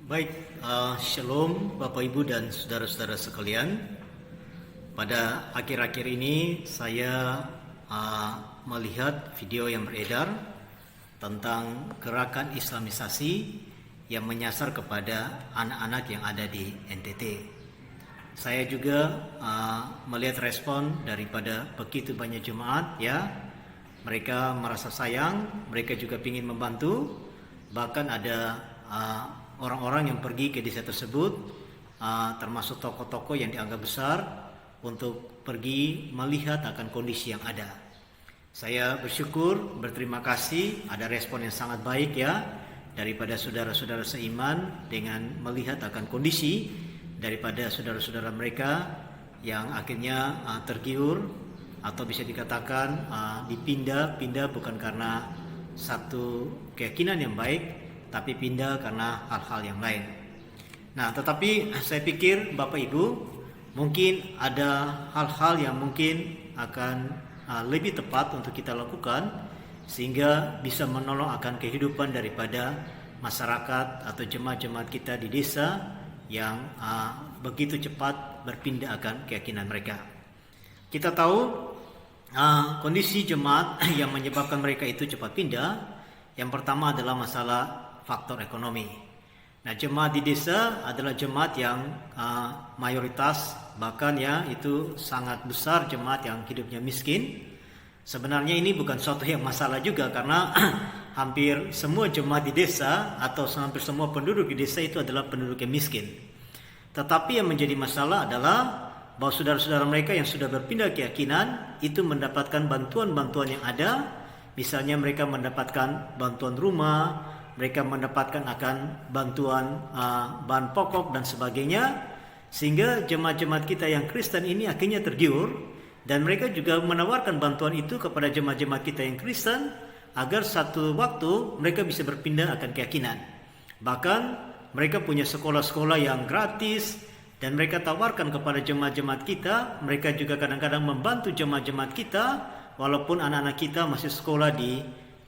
Baik, Shalom Bapak Ibu dan saudara-saudara sekalian. Pada akhir-akhir ini saya melihat video yang beredar tentang gerakan Islamisasi yang menyasar kepada anak-anak yang ada di NTT. Saya juga melihat respon daripada begitu banyak jemaat, ya. Mereka merasa sayang, mereka juga ingin membantu, bahkan ada orang-orang yang pergi ke desa tersebut, termasuk tokoh-tokoh yang dianggap besar, untuk pergi melihat akan kondisi yang ada. Saya bersyukur, berterima kasih, ada respon yang sangat baik, ya, daripada saudara-saudara seiman dengan melihat akan kondisi daripada saudara-saudara mereka yang akhirnya tergiur, atau bisa dikatakan dipindah bukan karena satu keyakinan yang baik, tapi pindah karena hal-hal yang lain. Nah, tetapi saya pikir Bapak Ibu, mungkin ada hal-hal yang mungkin akan lebih tepat untuk kita lakukan sehingga bisa menolong akan kehidupan daripada masyarakat atau jemaat-jemaat kita di desa yang begitu cepat berpindah akan keyakinan mereka. Kita tahu kondisi jemaat yang menyebabkan mereka itu cepat pindah. Yang pertama adalah masalah faktor ekonomi. Nah, jemaat di desa adalah jemaat yang mayoritas, bahkan ya itu sangat besar jemaat yang hidupnya miskin. Sebenarnya ini bukan suatu yang masalah juga, karena hampir semua jemaat di desa atau hampir semua penduduk di desa itu adalah penduduk yang miskin. Tetapi yang menjadi masalah adalah bahwa saudara-saudara mereka yang sudah berpindah keyakinan itu mendapatkan bantuan-bantuan yang ada. Misalnya mereka mendapatkan bantuan rumah, mereka mendapatkan akan bantuan bahan pokok dan sebagainya, sehingga jemaat-jemaat kita yang Kristen ini akhirnya tergiur, dan mereka juga menawarkan bantuan itu kepada jemaat-jemaat kita yang Kristen agar satu waktu mereka bisa berpindah akan keyakinan. Bahkan mereka punya sekolah-sekolah yang gratis, dan mereka tawarkan kepada jemaat-jemaat kita. Mereka juga kadang-kadang membantu jemaat-jemaat kita walaupun anak-anak kita masih sekolah di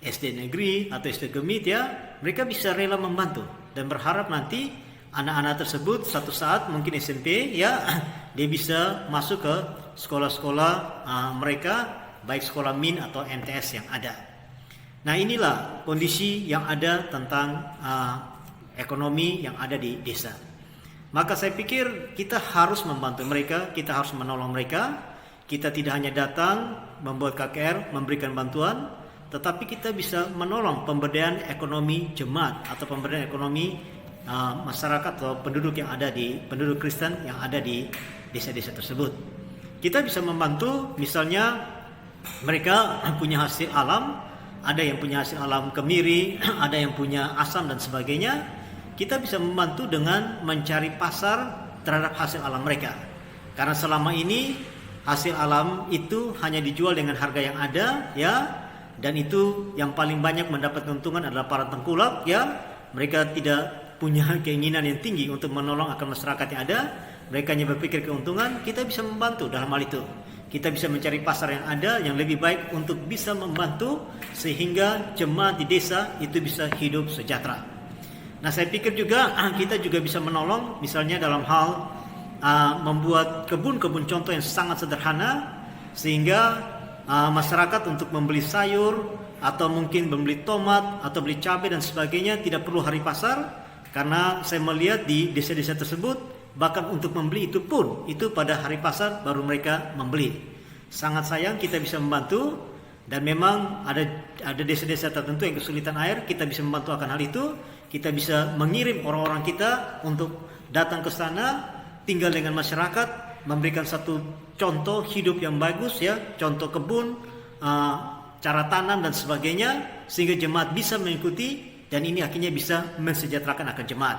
SD negeri atau SD gemit, ya, mereka bisa rela membantu dan berharap nanti anak-anak tersebut satu saat mungkin SMP, ya, dia bisa masuk ke sekolah-sekolah mereka, baik sekolah MIN atau MTS yang ada. Nah, inilah kondisi yang ada tentang ekonomi yang ada di desa. Maka saya pikir kita harus membantu mereka, kita harus menolong mereka. Kita tidak hanya datang membuat KKR, memberikan bantuan, tetapi kita bisa menolong pemberdayaan ekonomi jemaat atau pemberdayaan ekonomi masyarakat atau penduduk yang ada di penduduk Kristen yang ada di desa-desa tersebut. Kita bisa membantu, misalnya mereka punya hasil alam, ada yang punya hasil alam kemiri, ada yang punya asam dan sebagainya. Kita bisa membantu dengan mencari pasar terhadap hasil alam mereka. Karena selama ini hasil alam itu hanya dijual dengan harga yang ada, ya. Dan itu yang paling banyak mendapat keuntungan adalah para tengkulak, ya. Mereka tidak punya keinginan yang tinggi untuk menolong akan masyarakat yang ada. Mereka hanya berpikir keuntungan. Kita bisa membantu dalam hal itu. Kita bisa mencari pasar yang ada yang lebih baik untuk bisa membantu sehingga jemaat di desa itu bisa hidup sejahtera. Nah, saya pikir juga kita juga bisa menolong misalnya dalam hal membuat kebun-kebun contoh yang sangat sederhana, sehingga masyarakat untuk membeli sayur atau mungkin membeli tomat atau beli cabai dan sebagainya tidak perlu hari pasar. Karena saya melihat di desa-desa tersebut bahkan untuk membeli itu pun itu pada hari pasar baru mereka membeli. Sangat sayang, kita bisa membantu, dan memang ada desa-desa tertentu yang kesulitan air. Kita bisa membantu akan hal itu. Kita bisa mengirim orang-orang kita untuk datang ke sana, tinggal dengan masyarakat, memberikan satu contoh hidup yang bagus, ya, contoh kebun, cara tanam dan sebagainya, sehingga jemaat bisa mengikuti, dan ini akhirnya bisa mensejahterakan akan jemaat,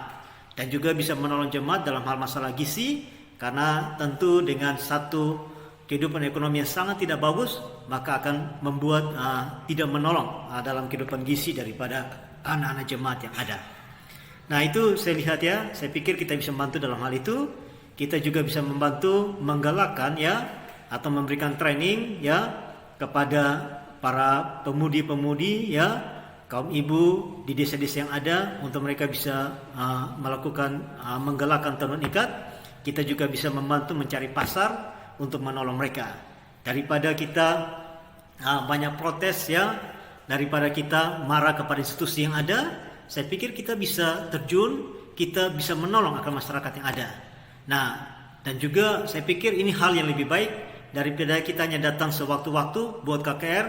dan juga bisa menolong jemaat dalam hal masalah gizi, karena tentu dengan satu kehidupan ekonomi yang sangat tidak bagus, maka akan membuat tidak menolong dalam kehidupan gizi daripada anak-anak jemaat yang ada. Nah, itu saya lihat, ya, saya pikir kita bisa membantu dalam hal itu. Kita juga bisa membantu menggalakkan, ya, atau memberikan training, ya, kepada para pemudi-pemudi, ya, kaum ibu di desa-desa yang ada untuk mereka bisa menggalakkan tenun ikat. Kita juga bisa membantu mencari pasar untuk menolong mereka. Daripada kita banyak protes ya, daripada kita marah kepada institusi yang ada, saya pikir kita bisa terjun, kita bisa menolong akan masyarakat yang ada. Nah, dan juga saya pikir ini hal yang lebih baik daripada kita hanya datang sewaktu-waktu buat KKR,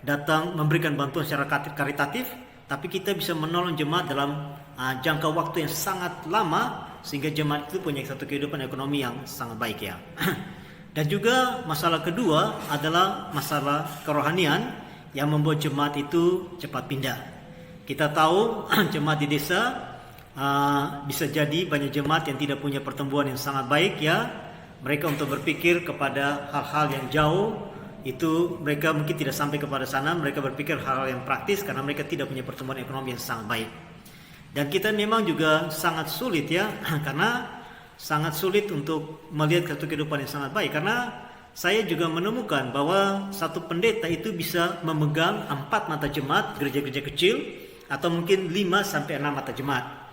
datang memberikan bantuan secara karitatif, tapi kita bisa menolong jemaat dalam jangka waktu yang sangat lama, sehingga jemaat itu punya satu kehidupan ekonomi yang sangat baik ya. Dan juga masalah kedua adalah masalah kerohanian yang membuat jemaat itu cepat pindah. Kita tahu jemaat di desa bisa jadi banyak jemaat yang tidak punya pertumbuhan yang sangat baik ya. Mereka untuk berpikir kepada hal-hal yang jauh, itu mereka mungkin tidak sampai kepada sana. Mereka berpikir hal-hal yang praktis karena mereka tidak punya pertumbuhan ekonomi yang sangat baik. Dan kita memang juga sangat sulit ya, karena sangat sulit untuk melihat satu kehidupan yang sangat baik. Karena saya juga menemukan bahwa satu pendeta itu bisa memegang 4 mata jemaat gereja-gereja kecil, atau mungkin 5 sampai 6 mata jemaat.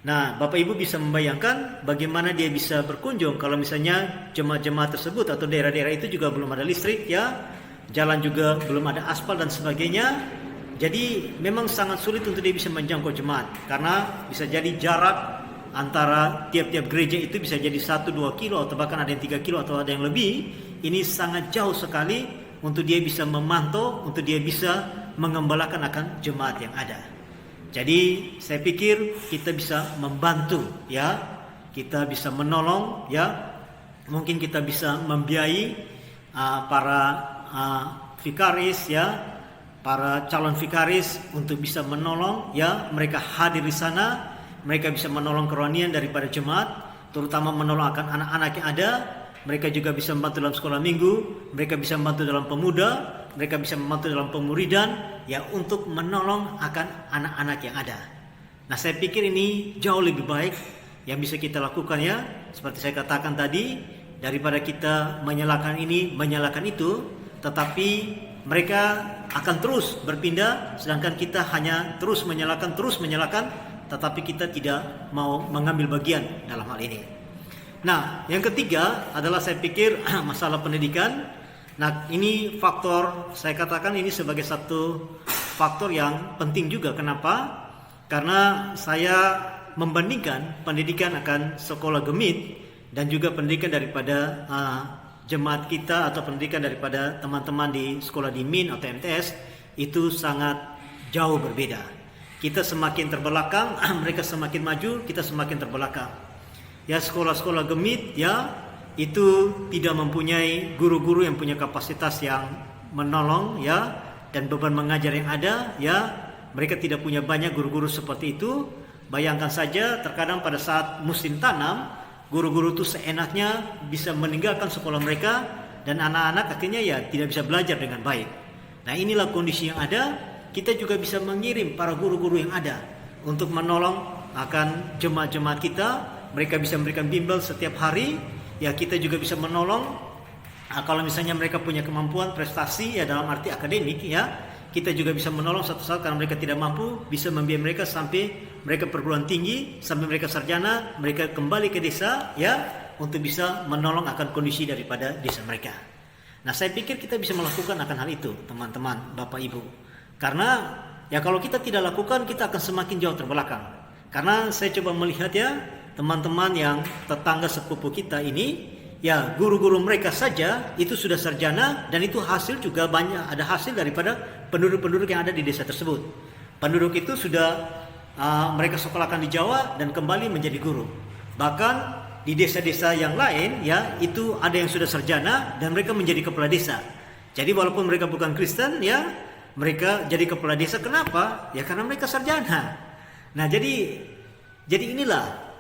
Nah, Bapak Ibu bisa membayangkan bagaimana dia bisa berkunjung kalau misalnya jemaat-jemaat tersebut atau daerah-daerah itu juga belum ada listrik ya, jalan juga belum ada aspal dan sebagainya. Jadi memang sangat sulit untuk dia bisa menjangkau jemaat, karena bisa jadi jarak antara tiap-tiap gereja itu bisa jadi 1-2 kilo, atau bahkan ada yang 3 kilo atau ada yang lebih. Ini sangat jauh sekali untuk dia bisa memantau, untuk dia bisa mengembalakan akan jemaat yang ada. Jadi saya pikir kita bisa membantu ya, kita bisa menolong ya, mungkin kita bisa membiayai para vikaris ya, para calon vikaris untuk bisa menolong ya, mereka hadir di sana, mereka bisa menolong kerohanian daripada jemaat, terutama menolong akan anak-anak yang ada. Mereka juga bisa membantu dalam sekolah minggu, mereka bisa membantu dalam pemuda, mereka bisa membantu dalam pemuridan ya, untuk menolong akan anak-anak yang ada. Nah, saya pikir ini jauh lebih baik yang bisa kita lakukan ya. Seperti saya katakan tadi, daripada kita menyalahkan ini, menyalahkan itu, tetapi mereka akan terus berpindah, sedangkan kita hanya terus menyalahkan, tetapi kita tidak mau mengambil bagian dalam hal ini. Nah, yang ketiga adalah saya pikir masalah pendidikan. Nah, ini faktor, saya katakan ini sebagai satu faktor yang penting juga. Kenapa? Karena saya membandingkan pendidikan akan sekolah gemit dan juga pendidikan daripada jemaat kita atau pendidikan daripada teman-teman di sekolah di MIN atau MTS itu sangat jauh berbeda. Kita semakin terbelakang, mereka semakin maju, kita semakin terbelakang. Ya, sekolah-sekolah gemit ya itu tidak mempunyai guru-guru yang punya kapasitas yang menolong ya, dan beban mengajar yang ada ya, mereka tidak punya banyak guru-guru seperti itu. Bayangkan saja terkadang pada saat musim tanam, guru-guru itu seenaknya bisa meninggalkan sekolah mereka, dan anak-anak akhirnya ya tidak bisa belajar dengan baik. Nah, inilah kondisi yang ada. Kita juga bisa mengirim para guru-guru yang ada untuk menolong akan jemaat-jemaat kita. Mereka bisa memberikan bimbel setiap hari ya, kita juga bisa menolong kalau misalnya mereka punya kemampuan prestasi ya dalam arti akademik ya, kita juga bisa menolong satu saat karena mereka tidak mampu, bisa membiayai mereka sampai mereka perguruan tinggi, sampai mereka sarjana, mereka kembali ke desa ya, untuk bisa menolong akan kondisi daripada desa mereka. Nah, saya pikir kita bisa melakukan akan hal itu, teman-teman, Bapak Ibu. Karena ya kalau kita tidak lakukan, kita akan semakin jauh terbelakang. Karena saya coba melihat ya, teman-teman yang tetangga sepupu kita ini, ya guru-guru mereka saja itu sudah sarjana, dan itu hasil juga banyak, ada hasil daripada penduduk-penduduk yang ada di desa tersebut. Penduduk itu sudah mereka sekolahkan di Jawa dan kembali menjadi guru. Bahkan di desa-desa yang lain ya, itu ada yang sudah sarjana dan mereka menjadi kepala desa. Jadi walaupun mereka bukan Kristen ya, mereka jadi kepala desa. Kenapa? Ya karena mereka sarjana. Nah, jadi inilah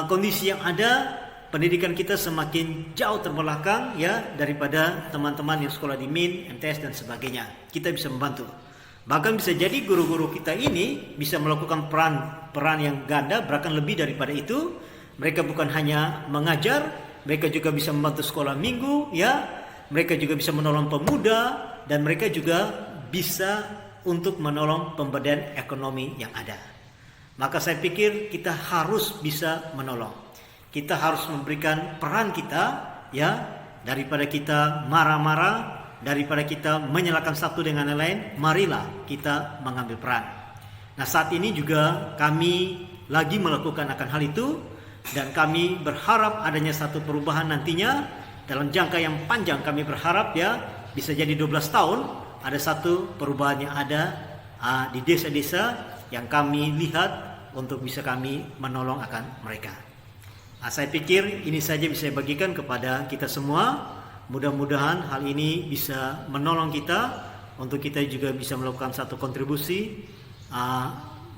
kondisi yang ada. Pendidikan kita semakin jauh terbelakang ya daripada teman-teman yang sekolah di MIN, MTS dan sebagainya. Kita bisa membantu. Bahkan bisa jadi guru-guru kita ini bisa melakukan peran yang ganda, bahkan lebih daripada itu. Mereka bukan hanya mengajar, mereka juga bisa membantu sekolah minggu ya. Mereka juga bisa menolong pemuda, dan mereka juga bisa untuk menolong pemberdayaan ekonomi yang ada. Maka saya pikir kita harus bisa menolong. Kita harus memberikan peran kita, ya, daripada kita marah-marah, daripada kita menyalahkan satu dengan yang lain, marilah kita mengambil peran. Nah, saat ini juga kami lagi melakukan akan hal itu, dan kami berharap adanya satu perubahan nantinya dalam jangka yang panjang. Kami berharap, ya, bisa jadi 12 tahun ada satu perubahan yang ada di desa-desa yang kami lihat untuk bisa kami menolong akan mereka. Saya pikir ini saja bisa saya bagikan kepada kita semua. Mudah-mudahan hal ini bisa menolong kita untuk kita juga bisa melakukan satu kontribusi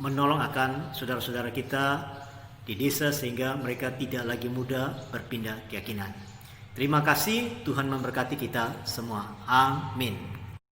menolong akan saudara-saudara kita di desa sehingga mereka tidak lagi mudah berpindah keyakinan. Terima kasih, Tuhan memberkati kita semua. Amin.